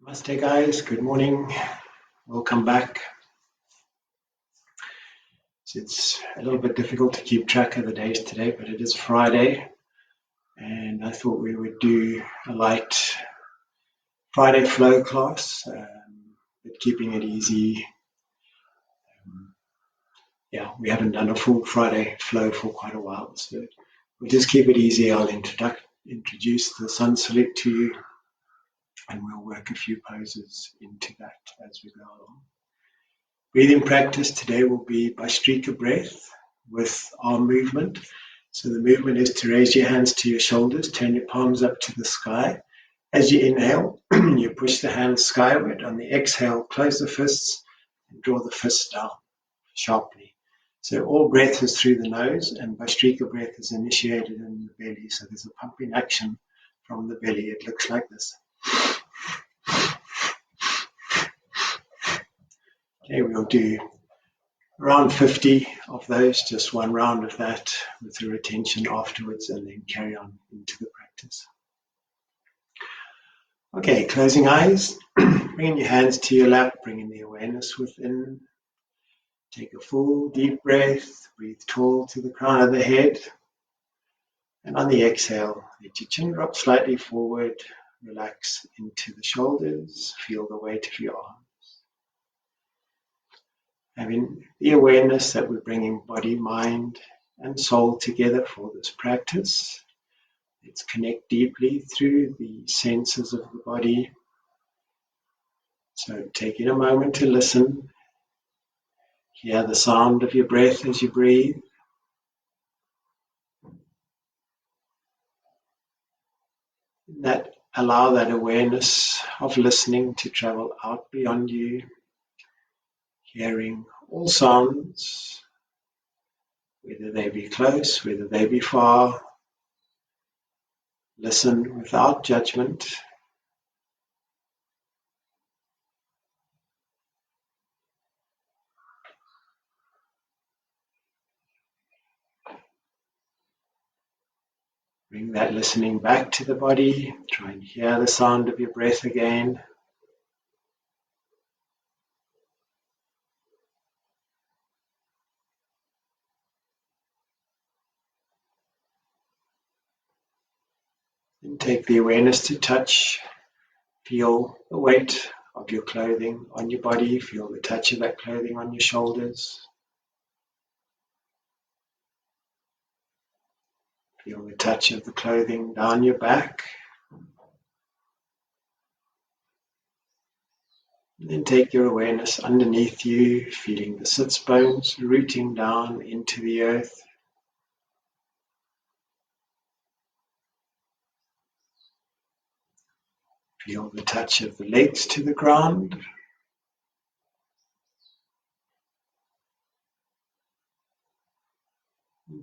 Namaste guys, good morning, welcome back. So it's a little bit difficult to keep track of the days today, but it is Friday and I thought we would do a light Friday flow class, but keeping it easy. We haven't done a full Friday flow for quite a while, so we'll just keep it easy. I'll introduce the sun salute to you and we'll work a few poses into that as we go along. Breathing practice today will be Bhastrika breath with arm movement. So the movement is to raise your hands to your shoulders, turn your palms up to the sky. As you inhale, you push the hands skyward. On the exhale, close the fists and draw the fists down sharply. So all breath is through the nose and Bhastrika breath is initiated in the belly. So there's a pumping action from the belly. It looks like this. Okay, we'll do around 50 of those, just one round of that with the retention afterwards, and then carry on into the practice. Okay, closing eyes, bringing your hands to your lap, bringing the awareness within. Take a full deep breath, breathe tall to the crown of the head. And on the exhale, let your chin drop slightly forward, relax into the shoulders, feel the weight of your arms. Having the awareness that we're bringing body, mind, and soul together for this practice. Let's connect deeply through the senses of the body. So taking a moment to listen, hear the sound of your breath as you breathe. Allow that awareness of listening to travel out beyond you, hearing all sounds, whether they be close, whether they be far. Listen without judgment. Bring that listening back to the body. Try and hear the sound of your breath again. And take the awareness to touch. Feel the weight of your clothing on your body. Feel the touch of that clothing on your shoulders. Feel the touch of the clothing down your back. And then take your awareness underneath you, feeling the sits bones rooting down into the earth. Feel the touch of the legs to the ground.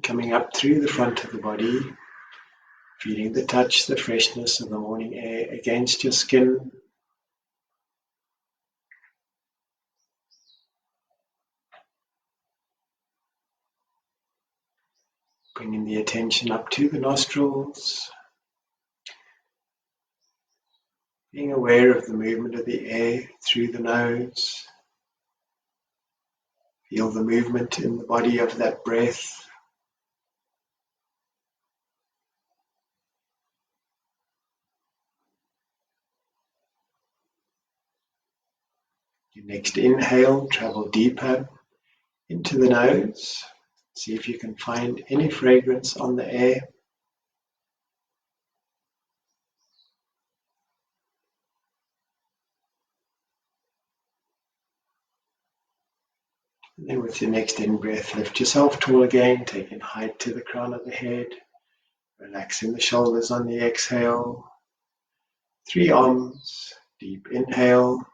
Coming up through the front of the body, feeling the touch, the freshness of the morning air against your skin. Bringing the attention up to the nostrils. Being aware of the movement of the air through the nose. Feel the movement in the body of that breath. Your next inhale, travel deeper into the nose. See if you can find any fragrance on the air. And then with your next in-breath, lift yourself tall again, taking height to the crown of the head. Relaxing the shoulders on the exhale. 3 arms, deep inhale.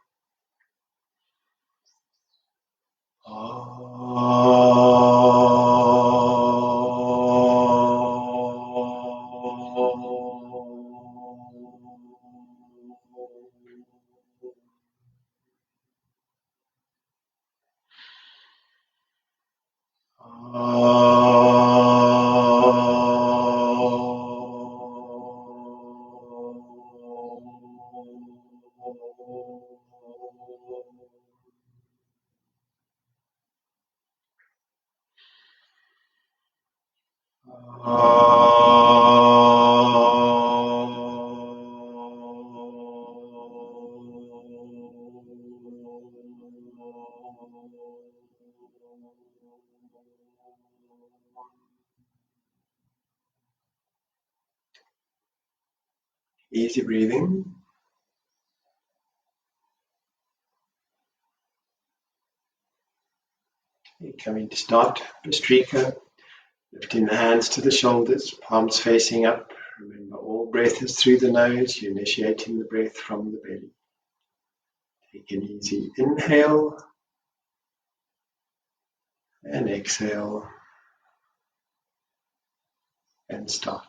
Easy breathing. You're coming to start Bastrika. Lifting the hands to the shoulders, palms facing up. Remember, all breath is through the nose. You're initiating the breath from the belly. Take an easy inhale and exhale and start.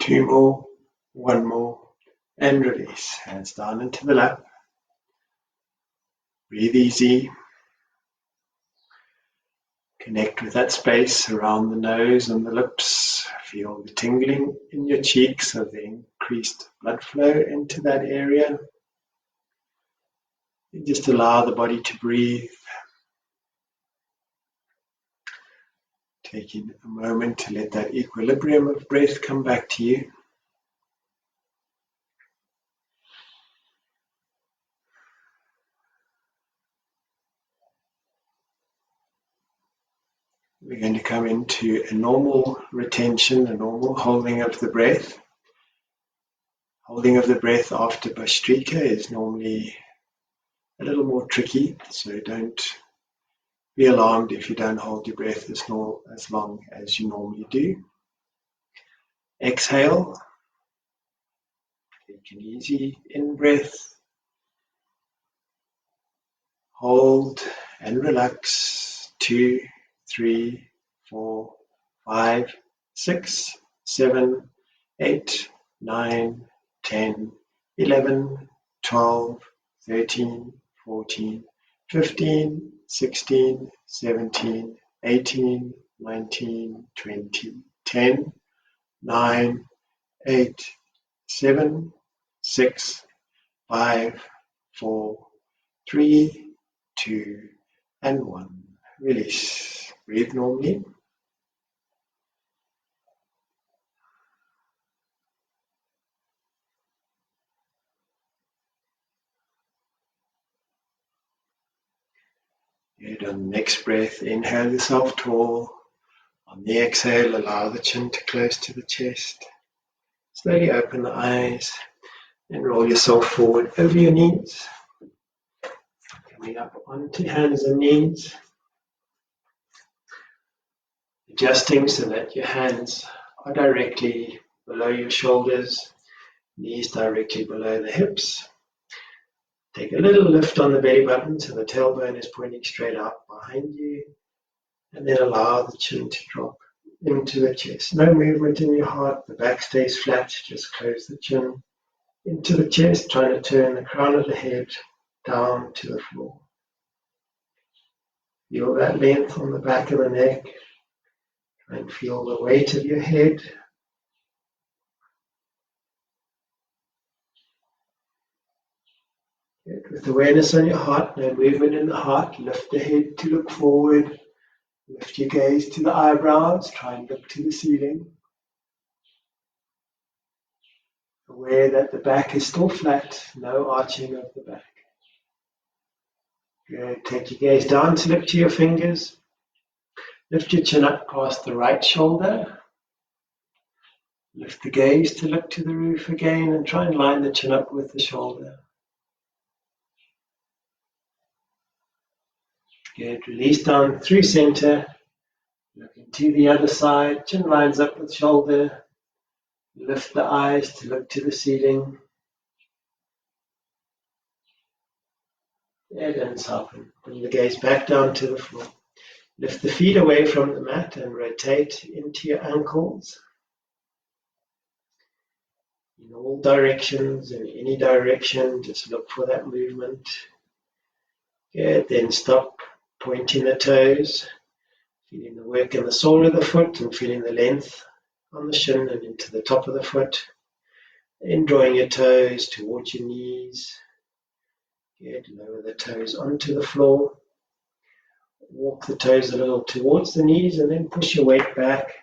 Two more, one more, and release. Hands down into the lap. Breathe easy. Connect with that space around the nose and the lips. Feel the tingling in your cheeks of the increased blood flow into that area. And just allow the body to breathe. Taking a moment to let that equilibrium of breath come back to you. We're going to come into a normal retention, a normal holding of the breath. Holding of the breath after Bastrika is normally a little more tricky, so don't be alarmed if you don't hold your breath as long as you normally do. Exhale. Take an easy in-breath. Hold and relax. 2, 3, 4, 5, 6, 7, 8, 9, 10, 11, 12, 13, 14, 15, 16, 17, 18, 19, 20, 10, 9, 8, 7, 6, 5, 4, 3, 2, and 1. Release. Breathe normally. Good. On the next breath, inhale yourself tall. On the exhale, allow the chin to close to the chest. Slowly open the eyes and roll yourself forward over your knees. Coming up onto hands and knees. Adjusting so that your hands are directly below your shoulders, knees directly below the hips. Take a little lift on the belly button so the tailbone is pointing straight out behind you, and then allow the chin to drop into the chest. No movement in your heart, the back stays flat, just close the chin into the chest, trying to turn the crown of the head down to the floor. Feel that length on the back of the neck. Try and feel the weight of your head. Good. With awareness on your heart, no movement in the heart, lift the head to look forward. Lift your gaze to the eyebrows, try and look to the ceiling. Aware that the back is still flat, no arching of the back. Good. Take your gaze down to look to your fingers. Lift your chin up past the right shoulder. Lift the gaze to look to the roof again and try and line the chin up with the shoulder. Good. Release down through center. Looking to the other side. Chin lines up with shoulder. Lift the eyes to look to the ceiling. Good. And soften. Bring the gaze back down to the floor. Lift the feet away from the mat and rotate into your ankles in all directions, in any direction. Just look for that movement. Good, then stop, pointing the toes, feeling the work in the sole of the foot and feeling the length on the shin and into the top of the foot. Then drawing your toes towards your knees. Good, lower the toes onto the floor. Walk the toes a little towards the knees and then push your weight back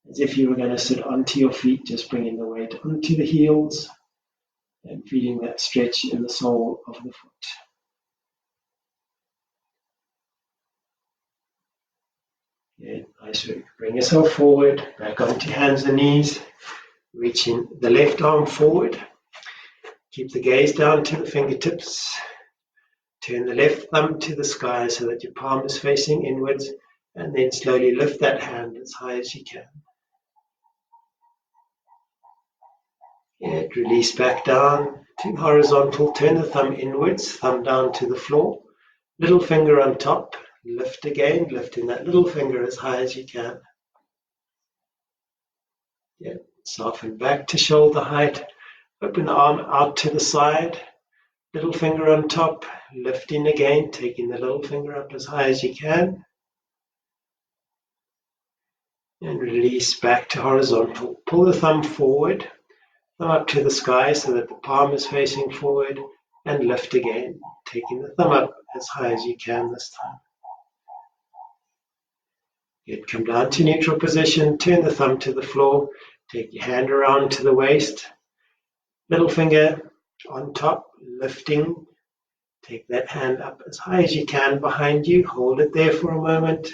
as if you were going to sit onto your feet, just bringing the weight onto the heels and feeling that stretch in the sole of the foot. Good, nice work. Bring yourself forward, back onto your hands and knees, reaching the left arm forward. Keep the gaze down to the fingertips. Turn the left thumb to the sky so that your palm is facing inwards, and then slowly lift that hand as high as you can. Good. Release back down to horizontal. Turn the thumb inwards, thumb down to the floor. Little finger on top. Lift again, lifting that little finger as high as you can. Good. Soften back to shoulder height. Open the arm out to the side. Little finger on top, lifting again, taking the little finger up as high as you can. And release back to horizontal. Pull the thumb forward, thumb up to the sky so that the palm is facing forward, and lift again, taking the thumb up as high as you can this time. Good. Come down to neutral position, turn the thumb to the floor, take your hand around to the waist, little finger on top, lifting. Take that hand up as high as you can behind you. Hold it there for a moment.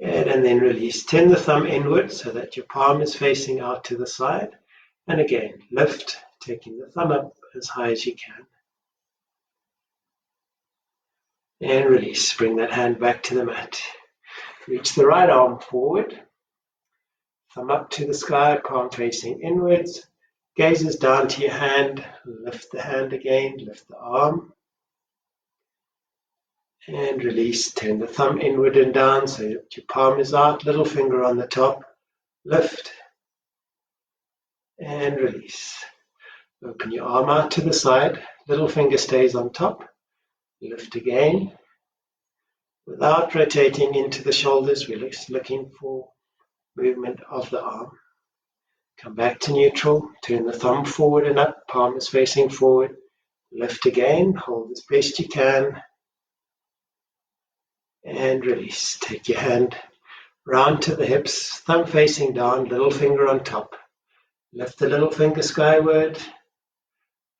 And then release. Turn the thumb inward so that your palm is facing out to the side. And again, lift, taking the thumb up as high as you can. And release. Bring that hand back to the mat. Reach the right arm forward. Thumb up to the sky, palm facing inwards. Gazes down to your hand. Lift the hand again, lift the arm. And release. Turn the thumb inward and down so that your palm is out, little finger on the top. Lift. And release. Open your arm out to the side. Little finger stays on top. Lift again. Without rotating into the shoulders, we're just looking for movement of the arm. Come back to neutral. Turn the thumb forward and up. Palm is facing forward. Lift again. Hold as best you can. And release. Take your hand round to the hips. Thumb facing down. Little finger on top. Lift the little finger skyward.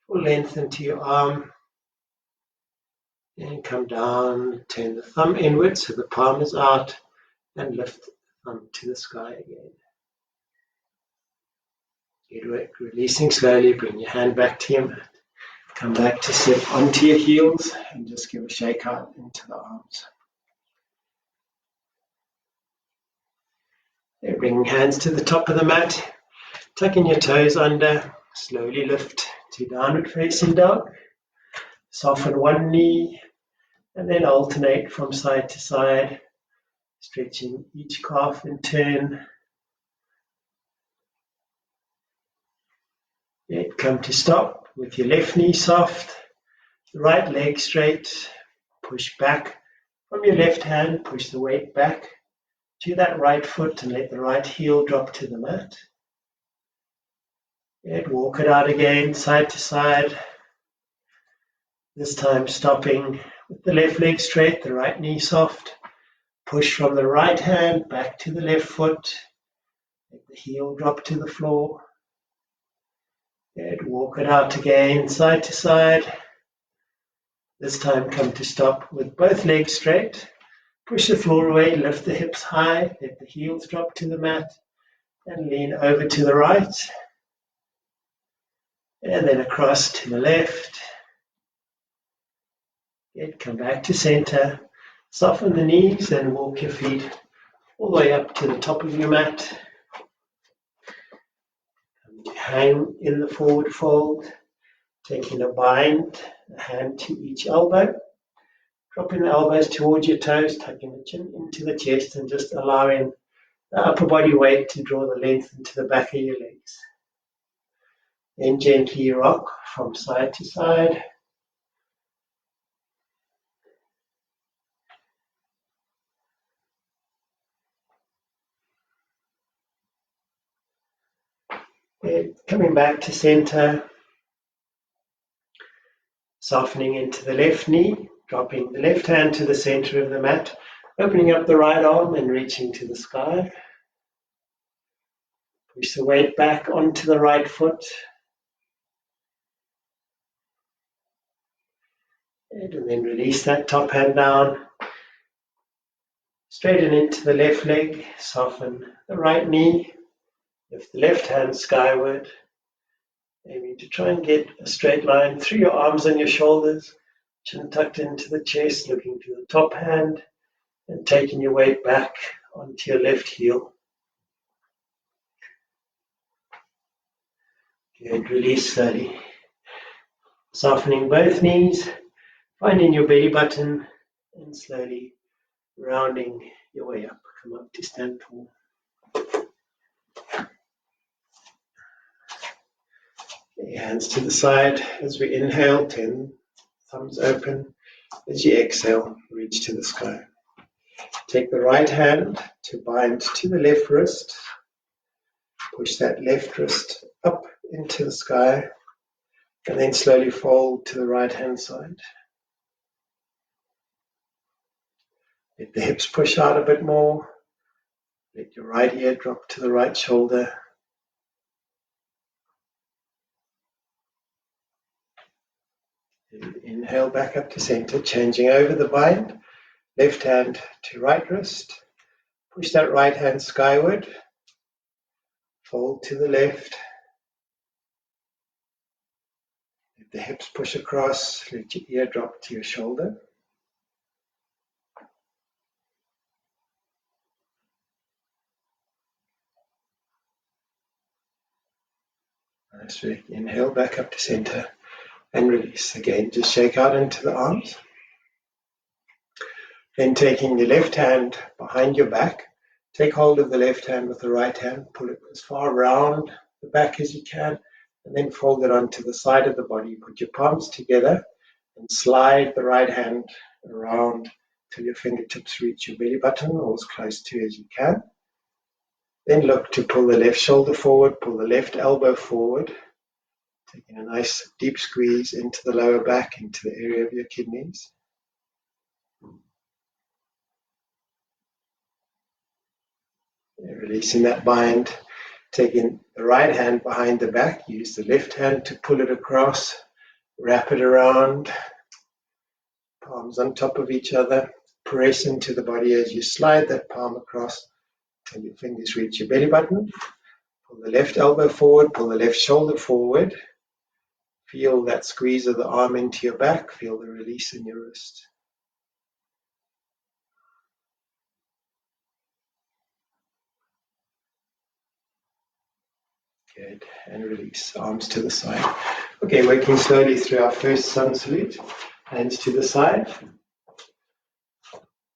Full length into your arm. And come down. Turn the thumb inward so the palm is out. And lift the thumb to the sky again. Good work. Releasing slowly, bring your hand back to your mat. Come back to sit onto your heels and just give a shake out into the arms. And bringing hands to the top of the mat, tucking your toes under, slowly lift to downward facing dog. Soften one knee and then alternate from side to side, stretching each calf in turn. Yet come to stop with your left knee soft, the right leg straight, push back from your left hand, push the weight back to that right foot and let the right heel drop to the mat. Yet walk it out again, side to side, this time stopping with the left leg straight, the right knee soft, push from the right hand back to the left foot, let the heel drop to the floor. Good. Walk it out again, side to side. This time come to stop with both legs straight. Push the floor away, lift the hips high, let the heels drop to the mat, and lean over to the right. And then across to the left. Good. Come back to center. Soften the knees and walk your feet all the way up to the top of your mat. Hang in the forward fold, taking a bind, a hand to each elbow. Dropping the elbows towards your toes, tucking the chin into the chest and just allowing the upper body weight to draw the length into the back of your legs. Then gently rock from side to side. Coming back to center, softening into the left knee, dropping the left hand to the center of the mat, opening up the right arm and reaching to the sky. Push the weight back onto the right foot. And then release that top hand down. Straighten into the left leg, soften the right knee. Lift the left hand skyward. Aiming to try and get a straight line through your arms and your shoulders. Chin tucked into the chest, looking to the top hand and taking your weight back onto your left heel. Good, release slowly. Softening both knees, finding your belly button and slowly rounding your way up. Come up to stand tall. Hands to the side as we inhale, 10 thumbs open. As you exhale, reach to the sky. Take the right hand to bind to the left wrist. Push that left wrist up into the sky and then slowly fold to the right hand side. Let the hips push out a bit more. Let your right ear drop to the right shoulder. Inhale back up to center, changing over the bind. Left hand to right wrist. Push that right hand skyward. Fold to the left. Let the hips push across. Let your ear drop to your shoulder. Nice. Inhale back up to center and release. Again, just shake out into the arms. Then taking the left hand behind your back, take hold of the left hand with the right hand, pull it as far around the back as you can, and then fold it onto the side of the body. Put your palms together and slide the right hand around till your fingertips reach your belly button or as close to as you can. Then look to pull the left shoulder forward, pull the left elbow forward, taking a nice deep squeeze into the lower back, into the area of your kidneys. Releasing that bind, taking the right hand behind the back, use the left hand to pull it across, wrap it around, palms on top of each other, press into the body as you slide that palm across till your fingers reach your belly button. Pull the left elbow forward, pull the left shoulder forward, feel that squeeze of the arm into your back, feel the release in your wrist. Good, and release, arms to the side. Okay, working slowly through our first sun salute. Hands to the side.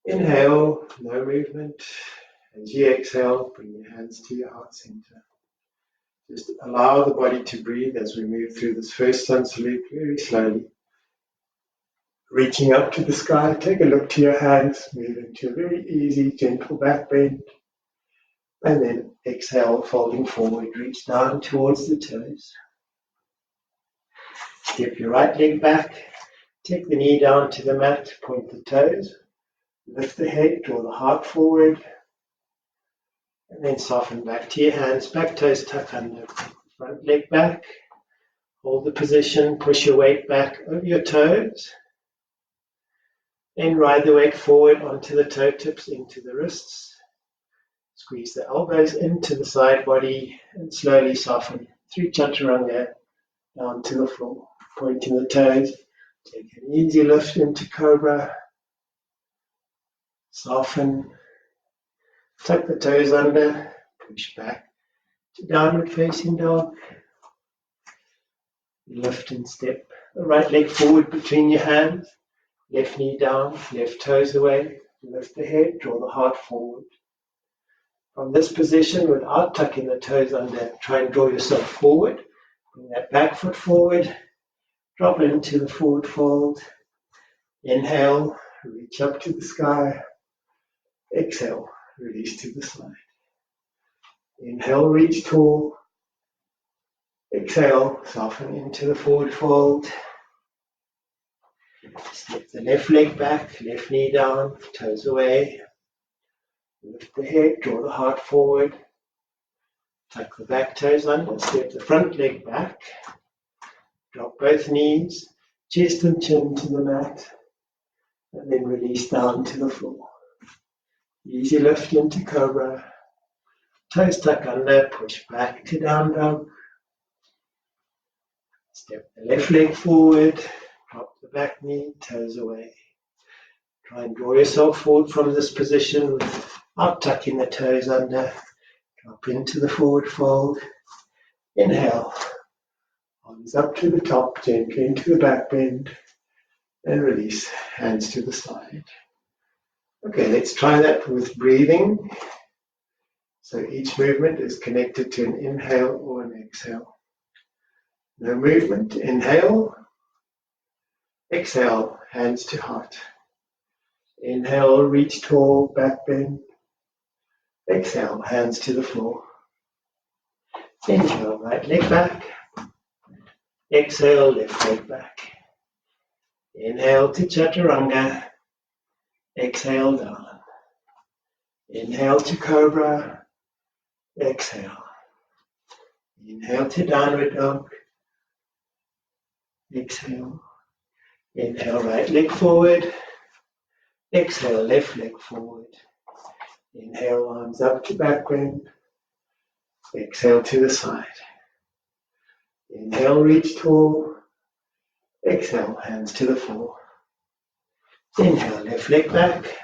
Inhale, no movement. As you exhale, bring your hands to your heart center. Just allow the body to breathe as we move through this first sun salute very slowly. Reaching up to the sky, take a look to your hands, move into a very easy, gentle back bend. And then exhale, folding forward, reach down towards the toes. Step your right leg back, take the knee down to the mat, point the toes, lift the head, draw the heart forward, and then soften back to your hands, back toes tuck under, front leg back, hold the position, push your weight back over your toes, then ride the weight forward onto the toe tips, into the wrists. Squeeze the elbows into the side body and slowly soften through chaturanga down to the floor. Pointing the toes, take an easy lift into cobra. Soften, tuck the toes under, push back to downward facing dog. Lift and step the right leg forward between your hands. Left knee down, left toes away. Lift the head, draw the heart forward. From this position, without tucking the toes under, try and draw yourself forward. Bring that back foot forward. Drop into the forward fold. Inhale, reach up to the sky. Exhale, release to the side. Inhale, reach tall. Exhale, soften into the forward fold. Step the left leg back, left knee down, toes away. Lift the head, draw the heart forward. Tuck the back toes under, step the front leg back. Drop both knees, chest and chin to the mat. And then release down to the floor. Easy lift into cobra. Toes tuck under, push back to down dog. Step the left leg forward, drop the back knee, toes away. Try and draw yourself forward from this position without tucking the toes under. Drop into the forward fold. Inhale. Arms up to the top, gently into the back bend. And release, hands to the side. Okay, let's try that with breathing. So each movement is connected to an inhale or an exhale. No movement, inhale. Exhale, hands to heart. Inhale, reach tall, back bend. Exhale, hands to the floor. Inhale, right leg back. Exhale, left leg back. Inhale to chaturanga. Exhale, down. Inhale to cobra. Exhale. Inhale to downward dog. Exhale. Inhale, right leg forward. Exhale, left leg forward. Inhale, arms up to back bend. Exhale to the side. Inhale, reach tall. Exhale, hands to the floor. Inhale, left leg back.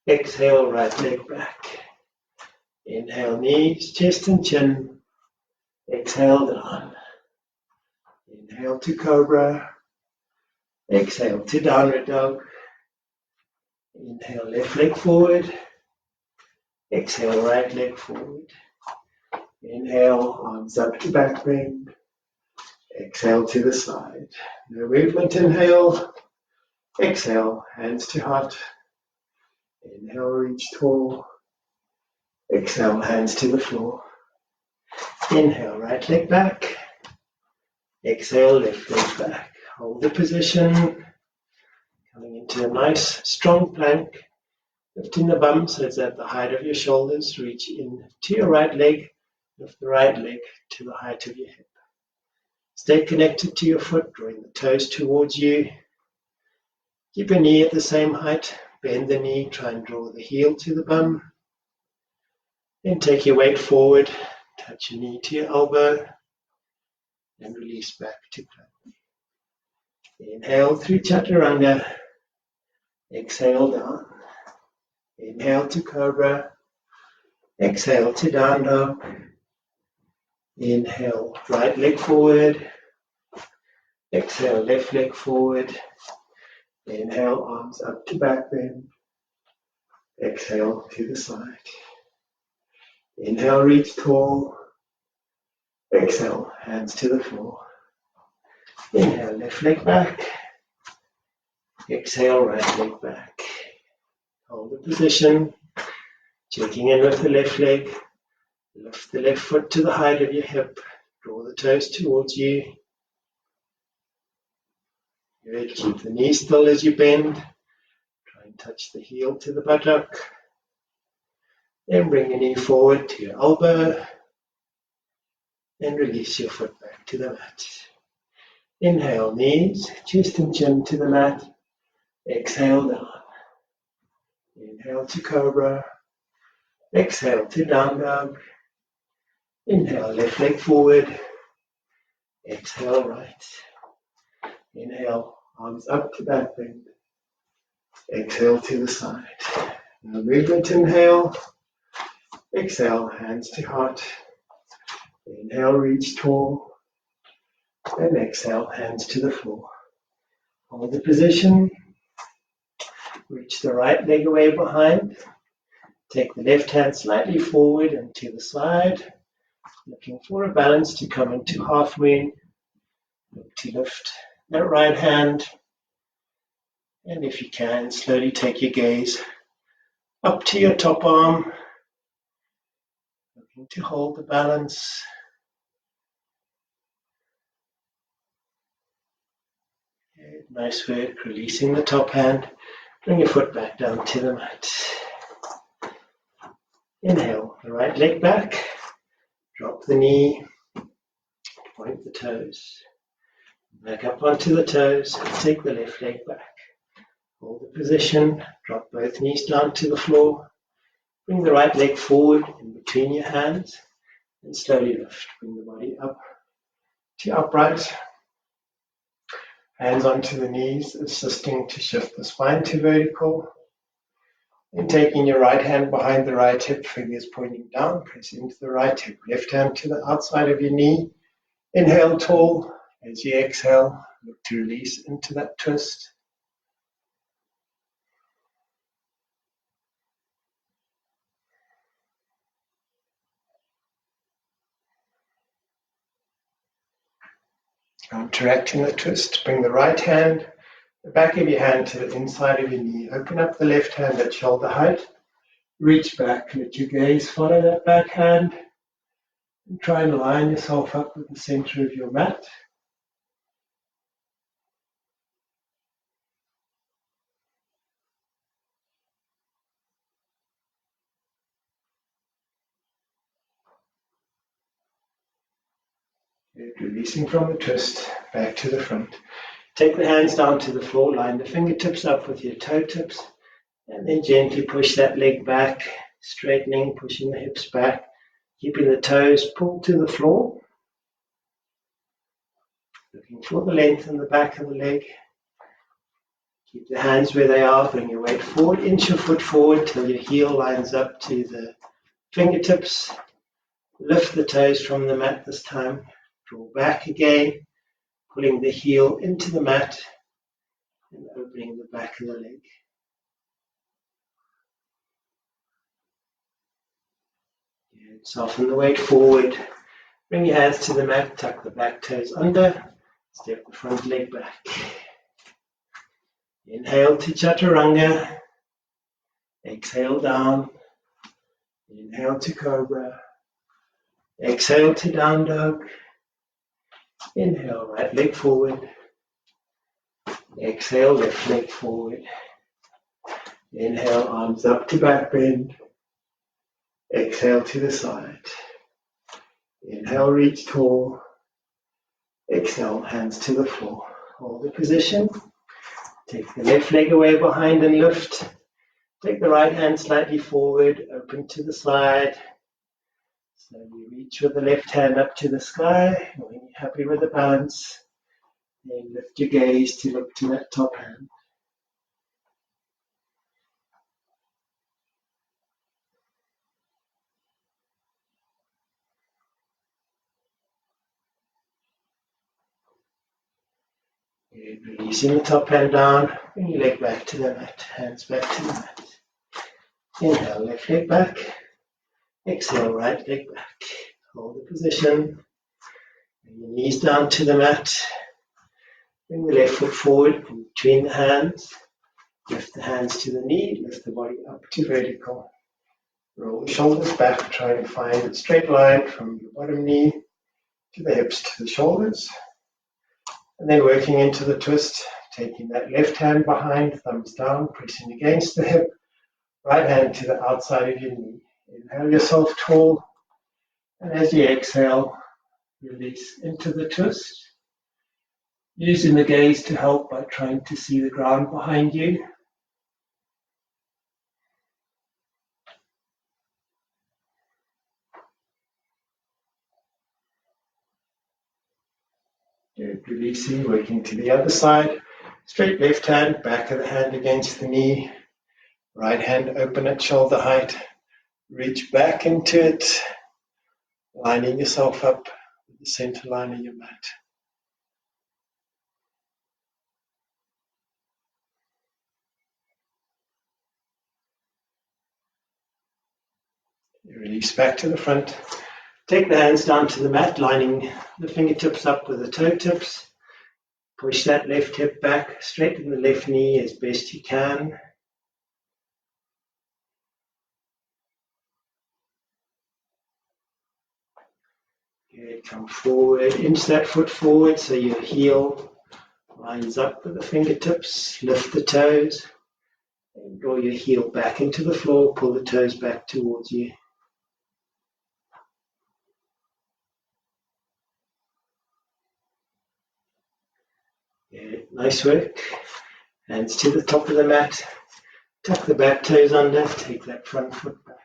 Exhale, right leg back. Inhale, knees, chest and chin. Exhale, down. Inhale to cobra. Exhale to downward dog. Inhale, left leg forward. Exhale, right leg forward. Inhale, arms up to back bend. Exhale to the side. No movement, inhale. Exhale, hands to heart. Inhale, reach tall. Exhale, hands to the floor. Inhale, right leg back. Exhale, left leg back. Hold the position. Coming into a nice, strong plank. Lifting the bum so it's at the height of your shoulders. Reach in to your right leg. Lift the right leg to the height of your hip. Stay connected to your foot, drawing the toes towards you. Keep your knee at the same height. Bend the knee, try and draw the heel to the bum. Then take your weight forward, touch your knee to your elbow, and release back to plank. Inhale through chaturanga. Exhale down. Inhale to cobra. Exhale to down dog. Inhale, right leg forward. Exhale, left leg forward. Inhale, arms up to back bend. Exhale to the side. Inhale, reach tall. Exhale, hands to the floor. Inhale, left leg back. Exhale, right leg back. Hold the position. Checking in with the left leg. Lift the left foot to the height of your hip. Draw the toes towards you. Good. Keep the knee still as you bend. Try and touch the heel to the buttock. Then bring your knee forward to your elbow. And release your foot back to the mat. Inhale, knees, chest and chin to the mat. Exhale, down. Inhale to cobra. Exhale to down dog. Inhale, left leg forward. Exhale, right. Inhale, arms up to back bend. Exhale to the side. No movement, inhale. Exhale, hands to heart. Inhale, reach tall. And exhale, hands to the floor. Hold the position. Reach the right leg away behind. Take the left hand slightly forward and to the side. Looking for a balance to come into half moon. Look to lift that right hand. And if you can, slowly take your gaze up to your top arm. Looking to hold the balance. Okay, nice work, releasing the top hand. Bring your foot back down to the mat. Inhale, the right leg back. Drop the knee. Point the toes. Back up onto the toes. Take the left leg back. Hold the position. Drop both knees down to the floor. Bring the right leg forward in between your hands. And slowly lift. Bring the body up to upright. Hands onto the knees, assisting to shift the spine to vertical. And taking your right hand behind the right hip, fingers pointing down, press into the right hip. Left hand to the outside of your knee. Inhale tall. As you exhale, look to release into that twist. Counteracting the twist, bring the right hand, the back of your hand to the inside of your knee. Open up the left hand at shoulder height. Reach back, let your gaze follow that back hand. And try and line yourself up with the center of your mat. Releasing from the twist, back to the front. Take the hands down to the floor, line the fingertips up with your toe tips, and then gently push that leg back, straightening, pushing the hips back, keeping the toes pulled to the floor. Looking for the length in the back of the leg. Keep the hands where they are, bring your weight forward, inch your foot forward till your heel lines up to the fingertips. Lift the toes from the mat this time. Draw back again, pulling the heel into the mat and opening the back of the leg. Good. Soften the weight forward. Bring your hands to the mat, tuck the back toes under, step the front leg back. Inhale to Chaturanga. Exhale down. Inhale to Cobra. Exhale to Down Dog. Inhale, right leg forward. Exhale, left leg forward. Inhale, arms up to back bend. Exhale to the side. Inhale, reach tall. Exhale, hands to the floor. Hold the position. Take the left leg away behind and lift. Take the right hand slightly forward, open to the side. Slowly reach with the left hand up to the sky. When you're happy with the balance, then lift your gaze to look to that top hand. Good. Releasing the top hand down, bring your leg back to the mat, hands back to the mat. Inhale, left leg back. Exhale, right leg back. Hold the position. Bring your knees down to the mat. Bring the left foot forward in between the hands. Lift the hands to the knee, lift the body up to vertical. Roll the shoulders back, try to find a straight line from your bottom knee to the hips to the shoulders. And then working into the twist, taking that left hand behind, thumbs down, pressing against the hip, right hand to the outside of your knee. Inhale yourself tall, and as you exhale, release into the twist. Using the gaze to help by trying to see the ground behind you. Good. Releasing, working to the other side. Straight left hand, back of the hand against the knee. Right hand open at shoulder height. Reach back into it, lining yourself up with the center line of your mat. Release back to the front. Take the hands down to the mat, lining the fingertips up with the toe tips. Push that left hip back, straighten the left knee as best you can. Good, come forward, inch that foot forward so your heel lines up with the fingertips. Lift the toes and draw your heel back into the floor, pull the toes back towards you. Good, nice work. Hands to the top of the mat. Tuck the back toes under, take that front foot back.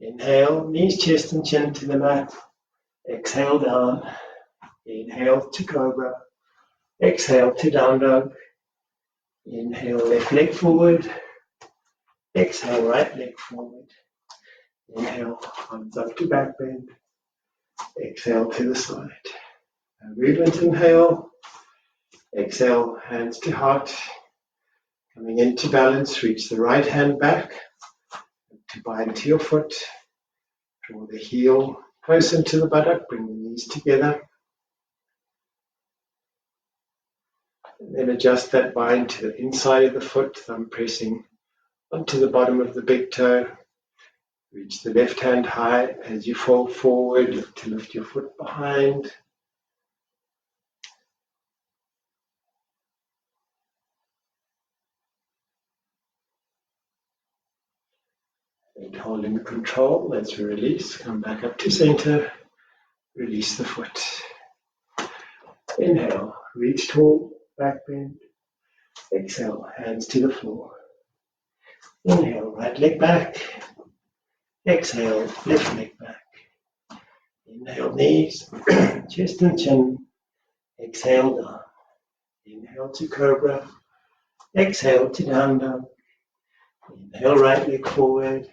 Inhale, knees, chest and chin to the mat. Exhale down. Inhale to cobra. Exhale to down dog. Inhale, left leg forward. Exhale, right leg forward. Inhale, arms up to back bend. Exhale to the side. A movement, inhale. Exhale, hands to heart. Coming into balance, reach the right hand back to bind to your foot. Draw the heel close into the buttock, bring the knees together. And then adjust that bind to the inside of the foot, thumb pressing onto the bottom of the big toe. Reach the left hand high as you fall forward, look to lift your foot behind. And holding the control as we release, come back up to center, release the foot. Inhale, reach tall, back bend. Exhale, hands to the floor. Inhale, right leg back. Exhale, left leg back. Inhale, knees, chest and chin. Exhale, down. Inhale to cobra. Exhale to down dog. Inhale, right leg forward.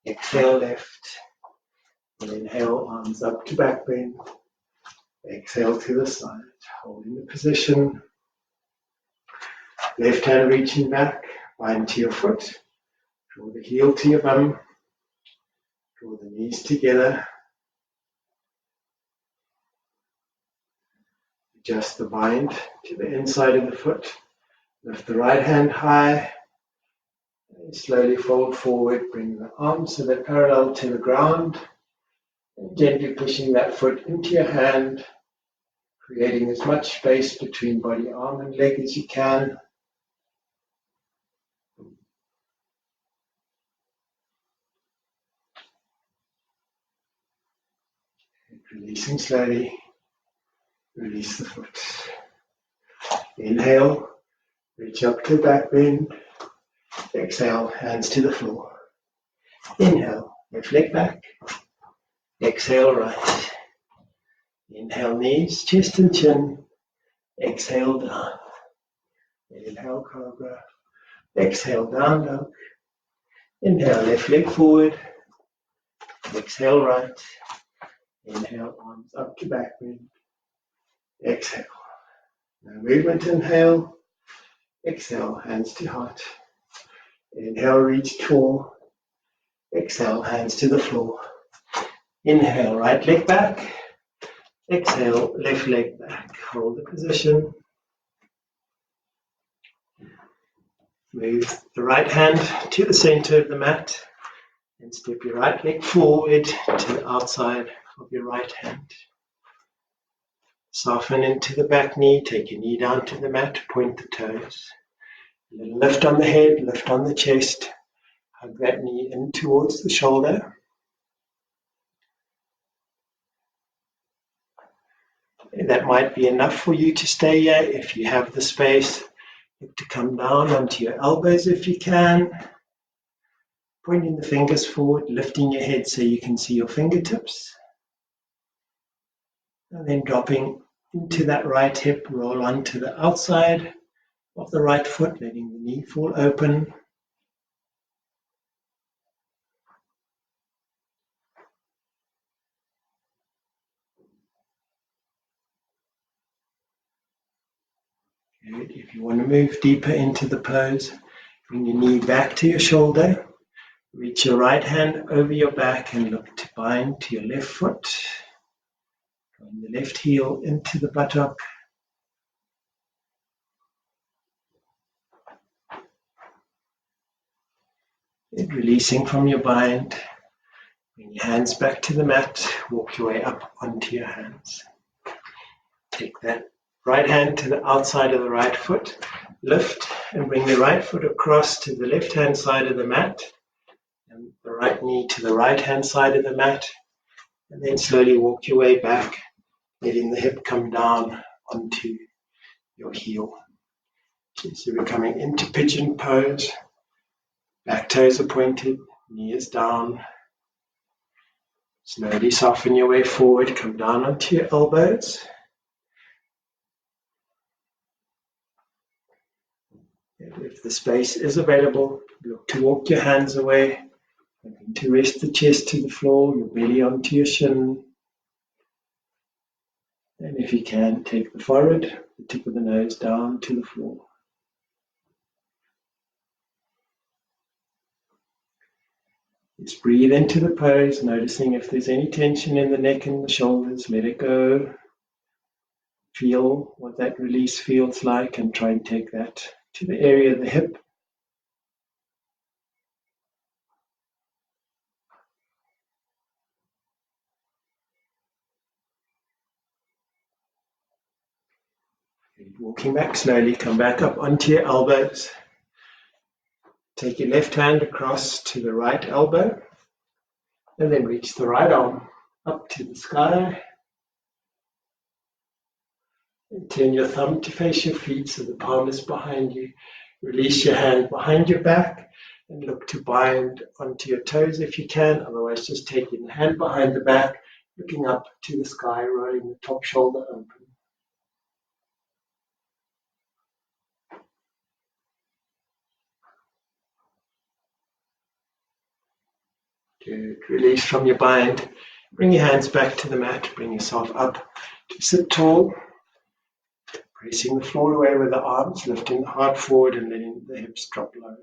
Exhale, left. Inhale, arms up to back bend. Exhale to the side. Holding the position. Left hand reaching back. Bind to your foot. Draw the heel to your bum. Draw the knees together. Adjust the bind to the inside of the foot. Lift the right hand high. And slowly fold forward. Bring the arms so they're parallel to the ground. And gently pushing that foot into your hand. Creating as much space between body, arm and leg as you can. Releasing slowly. Release the foot. Inhale, reach up to back bend. Exhale, hands to the floor. Inhale, left leg back. Exhale, right. Inhale, knees, chest and chin. Exhale, down. Inhale, cobra. Exhale, down dog. Inhale, left leg forward. Exhale, right. Inhale, arms up to back bend. Exhale. Now movement, inhale. Exhale, hands to heart. Inhale, reach tall. Exhale, hands to the floor. Inhale, right leg back. Exhale, left leg back. Hold the position. Move the right hand to the center of the mat and step your right leg forward to the outside of your right hand. Soften into the back knee, take your knee down to the mat, point the toes. A little lift on the head, lift on the chest, hug that knee in towards the shoulder. That might be enough for you to stay here. If you have the space, look to come down onto your elbows if you can. Pointing the fingers forward, lifting your head so you can see your fingertips. And then dropping into that right hip, roll onto the outside of the right foot, letting the knee fall open. Good. If you want to move deeper into the pose, bring your knee back to your shoulder. Reach your right hand over your back and look to bind to your left foot. Bring the left heel into the buttock. And releasing from your bind. Bring your hands back to the mat. Walk your way up onto your hands. Take that right hand to the outside of the right foot. Lift and bring the right foot across to the left hand side of the mat. And the right knee to the right hand side of the mat. And then slowly walk your way back, letting the hip come down onto your heel. Okay, so we're coming into pigeon pose. Back toes are pointed, knee is down. Slowly soften your way forward, come down onto your elbows. And if the space is available, look to walk your hands away. Looking to rest the chest to the floor, your belly onto your shin. And if you can, take the forehead, the tip of the nose down to the floor. Just breathe into the pose, noticing if there's any tension in the neck and the shoulders, let it go. Feel what that release feels like and try and take that to the area of the hip. Walking back slowly, come back up onto your elbows. Take your left hand across to the right elbow and then reach the right arm up to the sky. And turn your thumb to face your feet so the palm is behind you. Release your hand behind your back and look to bind onto your toes if you can. Otherwise, just taking the hand behind the back, looking up to the sky, rolling the top shoulder open. Good. Release from your bind. Bring your hands back to the mat. Bring yourself up to sit tall. Pressing the floor away with the arms, lifting the heart forward and letting the hips drop low.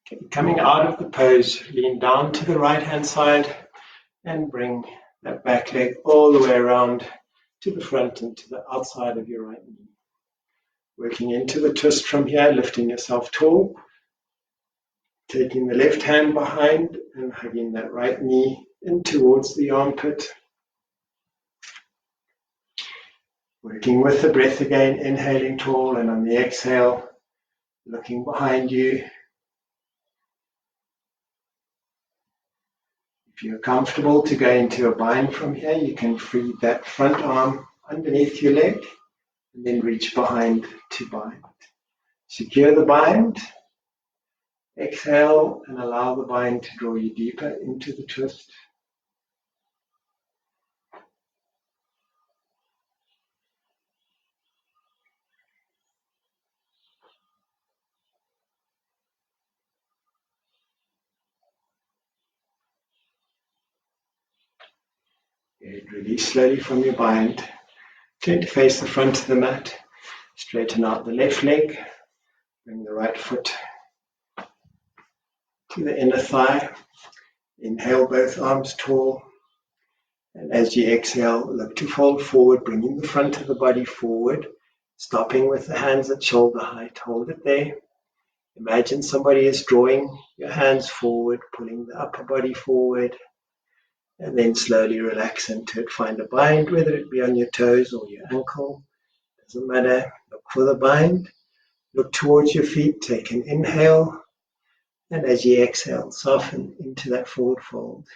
Okay, coming out of the pose, lean down to the right hand side and bring that back leg all the way around to the front and to the outside of your right knee. Working into the twist from here, lifting yourself tall. Taking the left hand behind and hugging that right knee in towards the armpit. Working with the breath again, inhaling tall, and on the exhale, looking behind you. If you're comfortable to go into a bind from here, you can free that front arm underneath your leg and then reach behind to bind. Secure the bind. Exhale and allow the bind to draw you deeper into the twist. Good. Release slowly from your bind. Turn to face the front of the mat. Straighten out the left leg. Bring the right foot to the inner thigh. Inhale, both arms tall. And as you exhale, look to fold forward, bringing the front of the body forward. Stopping with the hands at shoulder height. Hold it there. Imagine somebody is drawing your hands forward, pulling the upper body forward. And then slowly relax into it. Find a bind, whether it be on your toes or your ankle. Doesn't matter. Look for the bind. Look towards your feet. Take an inhale. And as you exhale, soften into that forward fold.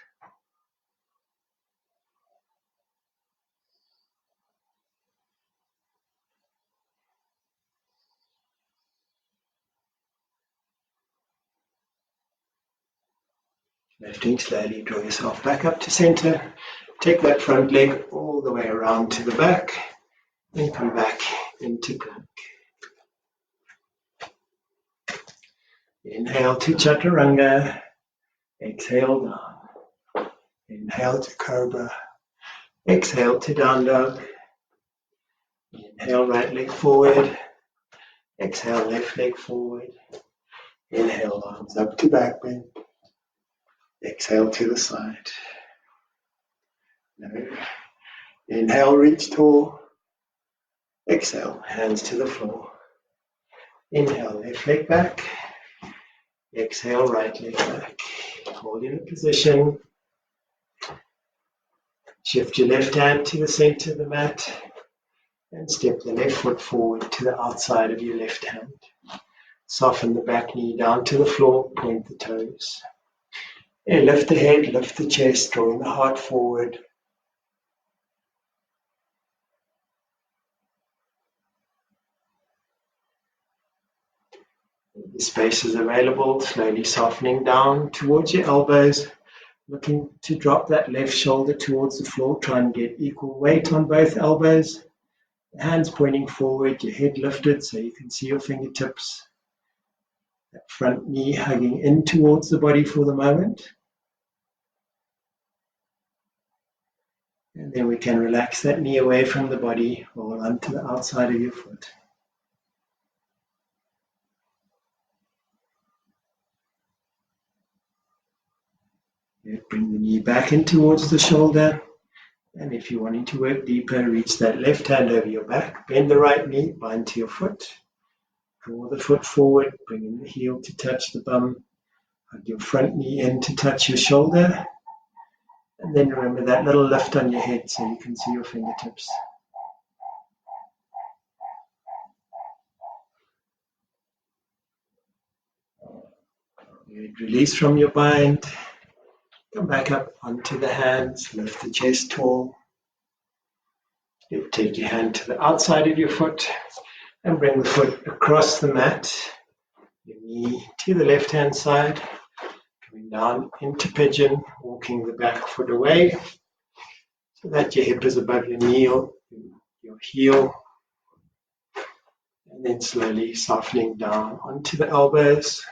Lifting slowly, draw yourself back up to center. Take that front leg all the way around to the back. Then come back into plank. Inhale to chaturanga. Exhale down. Inhale to cobra. Exhale to down dog. Inhale, right leg forward. Exhale, left leg forward. Inhale, arms up to back bend. Exhale to the side. No. Inhale, reach tall. Exhale, hands to the floor. Inhale, left leg back. Exhale, right leg back. Hold in a position. Shift your left hand to the center of the mat and step the left foot forward to the outside of your left hand. Soften the back knee down to the floor, point the toes. And lift the head, lift the chest, drawing the heart forward. The space is available, slowly softening down towards your elbows, looking to drop that left shoulder towards the floor. Try and get equal weight on both elbows. The hands pointing forward, your head lifted so you can see your fingertips. That front knee hugging in towards the body for the moment. And then we can relax that knee away from the body, roll onto the outside of your foot. Bring the knee back in towards the shoulder. And if you're wanting to work deeper, reach that left hand over your back, bend the right knee, bind to your foot. Draw the foot forward, bring in the heel to touch the bum. Hug your front knee in to touch your shoulder. And then remember that little lift on your head so you can see your fingertips. Release from your bind. Come back up onto the hands, lift the chest tall. Take your hand to the outside of your foot and bring the foot across the mat. Your knee to the left hand side, coming down into pigeon, walking the back foot away so that your hip is above your knee, your heel, and then slowly softening down onto the elbows.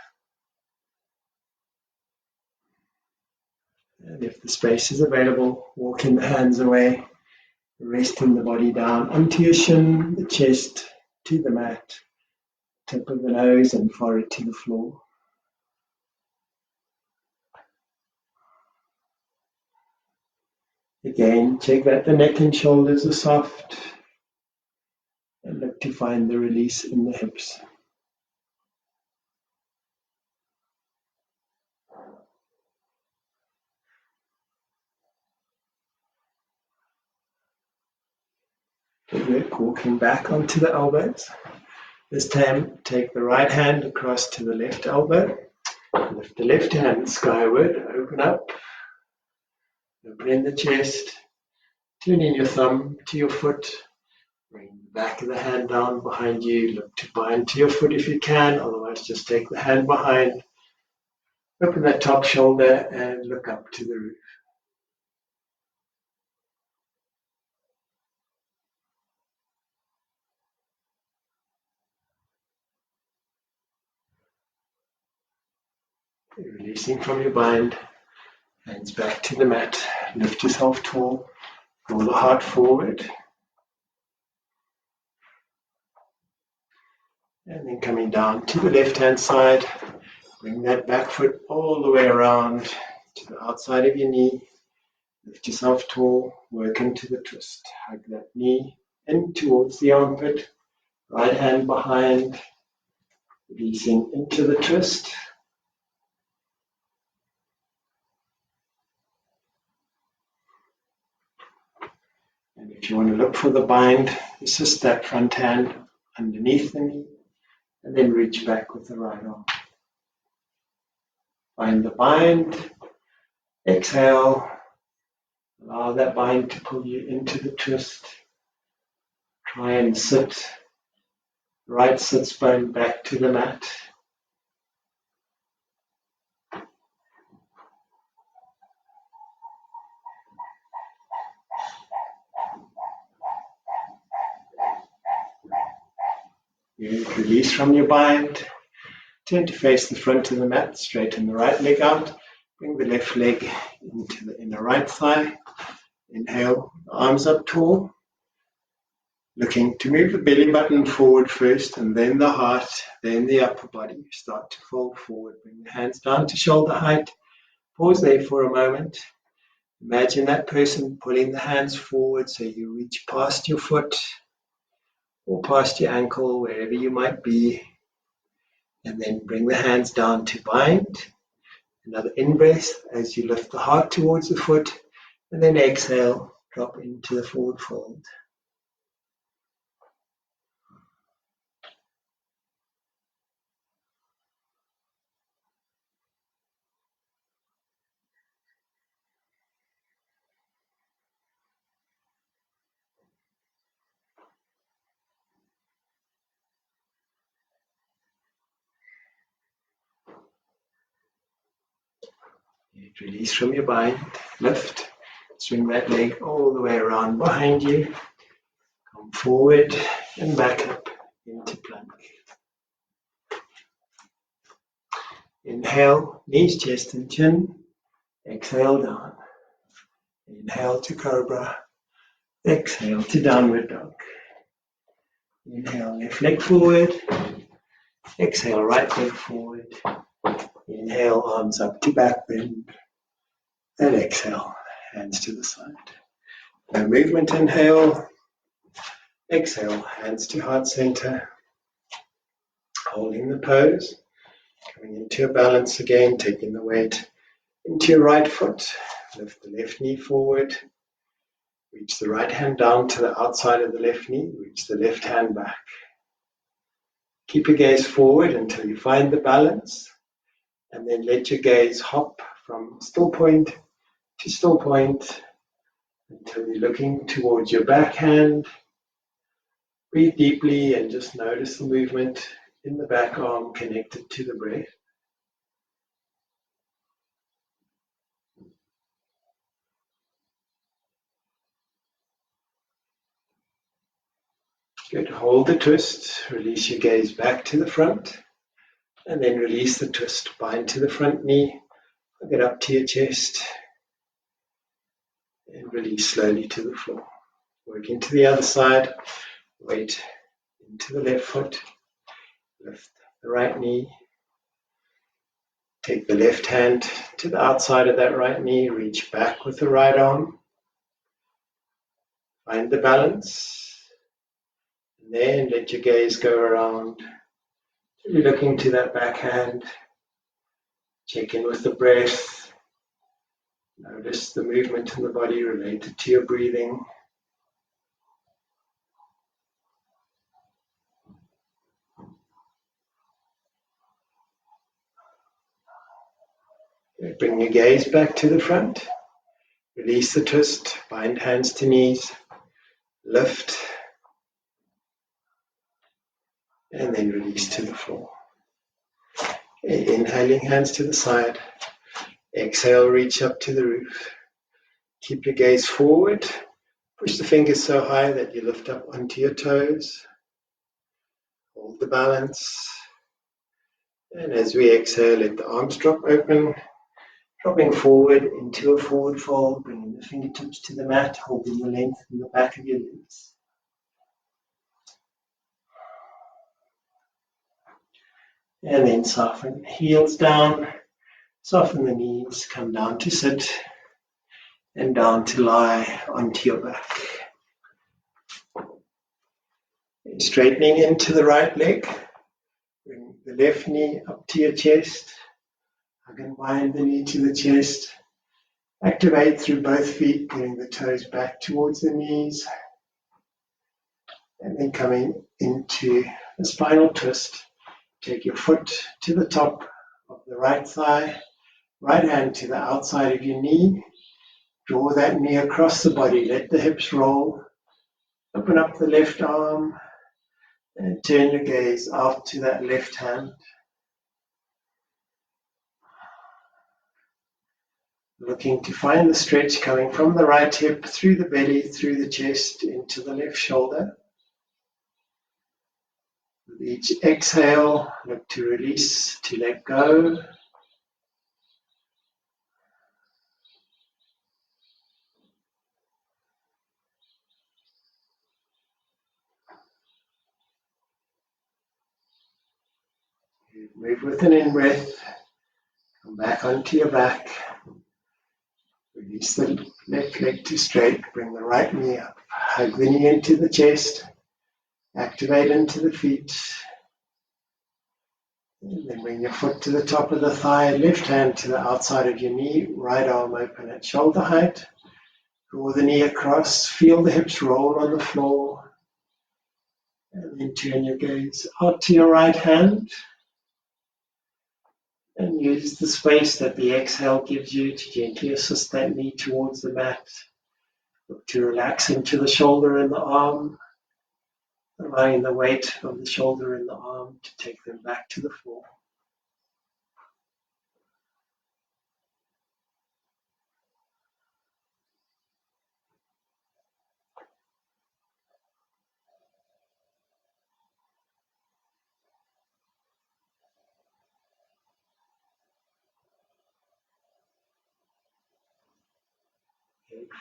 And if the space is available, walking the hands away, resting the body down onto your shin, the chest to the mat, tip of the nose and forehead to the floor. Again, check that the neck and shoulders are soft and look to find the release in the hips. Good work, walking back onto the elbows. This time, take the right hand across to the left elbow. Lift the left hand skyward, open up. Open in the chest. Turn in your thumb to your foot. Bring the back of the hand down behind you. Look to bind to your foot if you can, otherwise just take the hand behind. Open that top shoulder and look up to the roof. Releasing from your bind, hands back to the mat, lift yourself tall, draw the heart forward, and then coming down to the left hand side, bring that back foot all the way around to the outside of your knee, lift yourself tall, work into the twist, hug that knee in towards the armpit, right hand behind, releasing into the twist. And if you want to look for the bind, assist that front hand underneath the knee, and then reach back with the right arm. Find the bind, exhale, allow that bind to pull you into the twist. Try and sit, right sit spine back to the mat. You release from your bind. Turn to face the front of the mat, straighten the right leg out. Bring the left leg into the inner right thigh. Inhale, arms up tall. Looking to move the belly button forward first, and then the heart, then the upper body. Start to fold forward. Bring the hands down to shoulder height. Pause there for a moment. Imagine that person pulling the hands forward so you reach past your foot or past your ankle, wherever you might be. And then bring the hands down to bind. Another in-breath as you lift the heart towards the foot. And then exhale, drop into the forward fold. Release from your bind, lift, swing that leg all the way around behind you, come forward and back up into plank. Inhale, knees, chest and chin, exhale down. Inhale to cobra, exhale to downward dog. Inhale, left leg forward, exhale, right leg forward. Inhale, arms up to back bend, and exhale, hands to the side. No movement, inhale, exhale, hands to heart center, holding the pose, coming into a balance again, taking the weight into your right foot, lift the left knee forward, reach the right hand down to the outside of the left knee, reach the left hand back. Keep your gaze forward until you find the balance, and then let your gaze hop from still point to still point until you're looking towards your backhand. Breathe deeply and just notice the movement in the back arm connected to the breath. Good. Hold the twist, release your gaze back to the front, and then release the twist. Bind to the front knee, get up to your chest, and release slowly to the floor. Work into the other side, weight into the left foot, lift the right knee, take the left hand to the outside of that right knee, reach back with the right arm, find the balance, and then let your gaze go around. You're looking to that backhand, check in with the breath, notice the movement in the body related to your breathing. Bring your gaze back to the front, release the twist, bind hands to knees, lift, and then release to the floor. Inhaling, hands to the side, exhale, reach up to the roof. Keep your gaze forward, push the fingers so high that you lift up onto your toes, hold the balance, and as we exhale, let the arms drop open, dropping forward into a forward fold, bringing the fingertips to the mat, holding the length in the back of your legs. And then soften the heels down, soften the knees, come down to sit, and down to lie onto your back. And straightening into the right leg, bring the left knee up to your chest, hug and bind the knee to the chest, activate through both feet, bring the toes back towards the knees, and then coming into a spinal twist. Take your foot to the top of the right thigh, right hand to the outside of your knee. Draw that knee across the body. Let the hips roll. Open up the left arm and turn your gaze out to that left hand. Looking to find the stretch coming from the right hip, through the belly, through the chest, into the left shoulder. With each exhale, look to release, to let go. Move with an in-breath. Come back onto your back. Release the left leg to straight. Bring the right knee up. Hug the knee into the chest. Activate into the feet. And then bring your foot to the top of the thigh. Left hand to the outside of your knee. Right arm open at shoulder height. Draw the knee across. Feel the hips roll on the floor. And then turn your gaze out to your right hand. And use the space that the exhale gives you to gently assist that knee towards the mat. Look to relax into the shoulder and the arm, allowing the weight of the shoulder and the arm to take them back to the floor.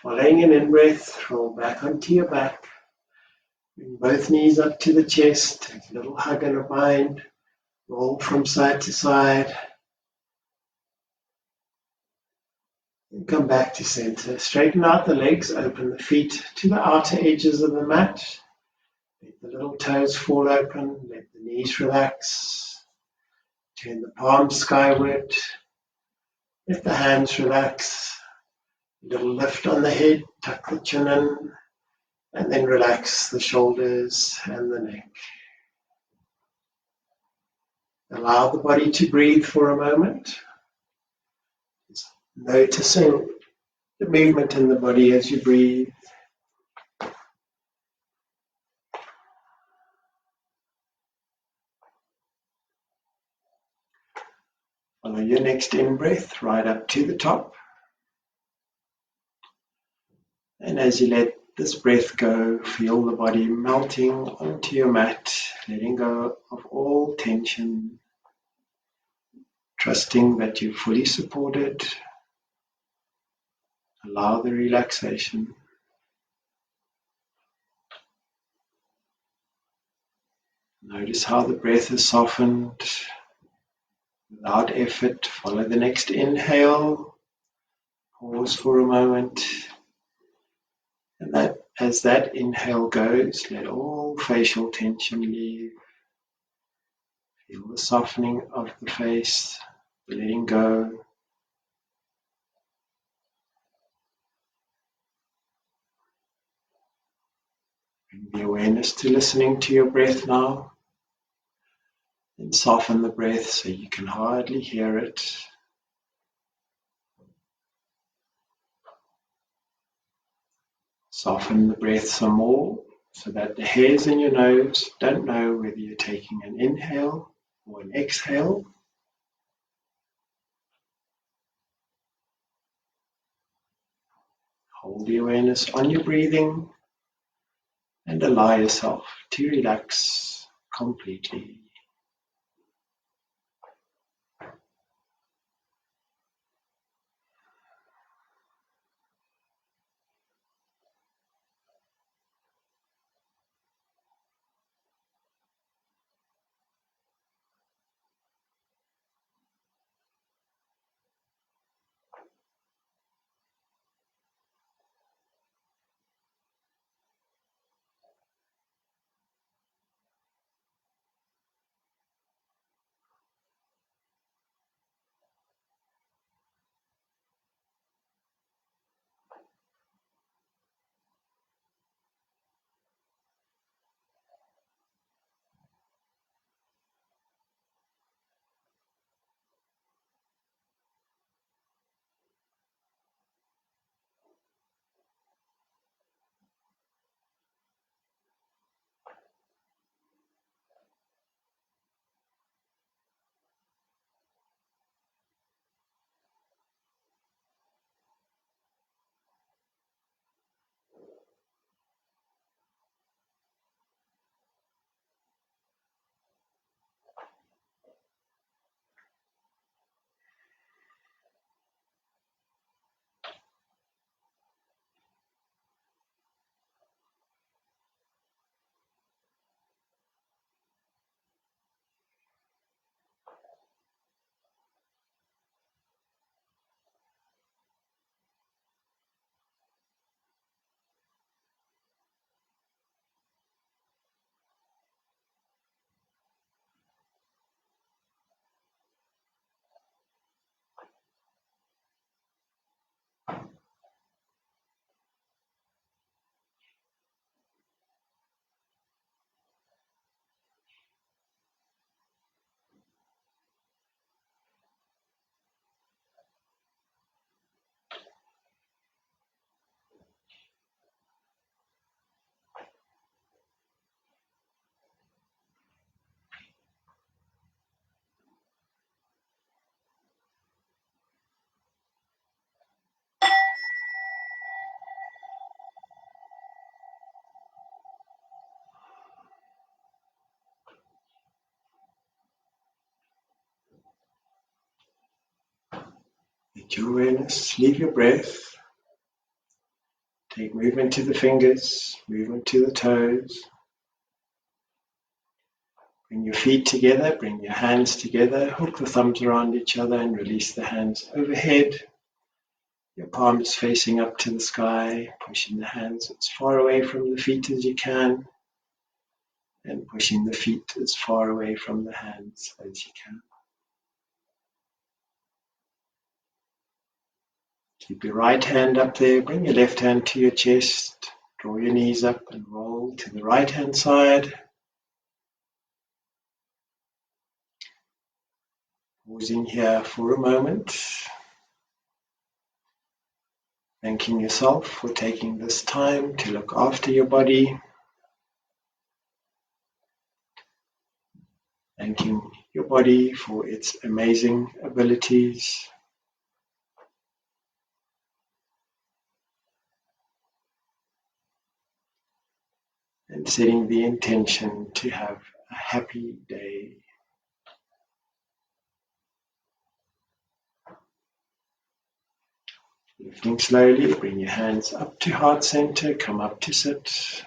Following an in-breath, roll back onto your back. Bring both knees up to the chest. Take a little hug and a bind. Roll from side to side. And come back to center. Straighten out the legs. Open the feet to the outer edges of the mat. Let the little toes fall open. Let the knees relax. Turn the palms skyward. Let the hands relax. A little lift on the head. Tuck the chin in. And then relax the shoulders and the neck. Allow the body to breathe for a moment. Just noticing the movement in the body as you breathe. Follow your next in-breath right up to the top. And as you let this breath go, feel the body melting onto your mat, letting go of all tension, trusting that you're fully supported. Allow the relaxation. Notice how the breath is softened. Without effort, follow the next inhale. Pause for a moment. And as that inhale goes, let all facial tension leave. Feel the softening of the face, the letting go. Bring the awareness to listening to your breath now. And soften the breath so you can hardly hear it. Soften the breath some more so that the hairs in your nose don't know whether you're taking an inhale or an exhale. Hold the awareness on your breathing and allow yourself to relax completely. Let your awareness leave your breath. Take movement to the fingers, movement to the toes. Bring your feet together, bring your hands together, hook the thumbs around each other and release the hands overhead. Your palms facing up to the sky, pushing the hands as far away from the feet as you can, and pushing the feet as far away from the hands as you can. Keep your right hand up there, bring your left hand to your chest, draw your knees up and roll to the right hand side. Pausing here for a moment, thanking yourself for taking this time to look after your body, thanking your body for its amazing abilities, and setting the intention to have a happy day. Lifting slowly, bring your hands up to heart center, come up to sit.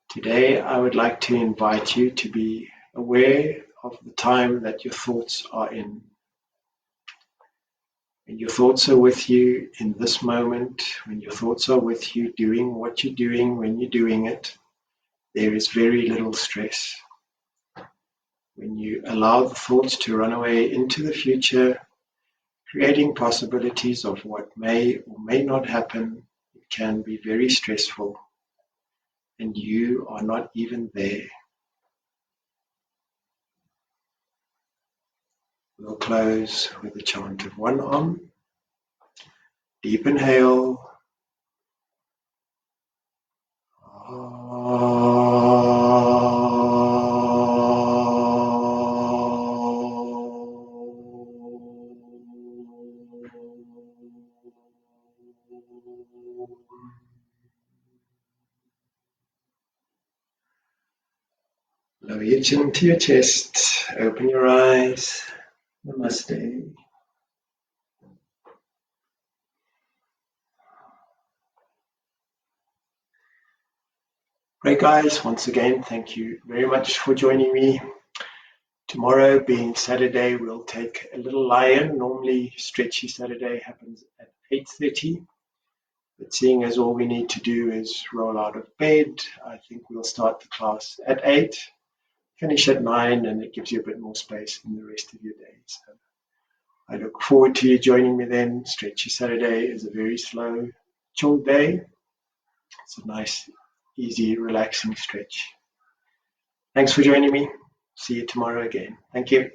Today, I would like to invite you to be aware of the time that your thoughts are in. When your thoughts are with you in this moment, when your thoughts are with you doing what you're doing when you're doing it, there is very little stress. When you allow the thoughts to run away into the future, creating possibilities of what may or may not happen, it can be very stressful, and you are not even there. We'll close with a chant of one Om. Deep inhale. Lower your chin to your chest. Open your eyes. Namaste. Great, guys. Once again, thank you very much for joining me. Tomorrow, being Saturday, we'll take a little lie-in. Normally, Stretchy Saturday happens at 8:30. But seeing as all we need to do is roll out of bed, I think we'll start the class at 8, finish at 9, and it gives you a bit more space in the rest of your day. So I look forward to you joining me then. Stretchy Saturday is a very slow, chilled day. It's a nice, easy, relaxing stretch. Thanks for joining me. See you tomorrow again. Thank you.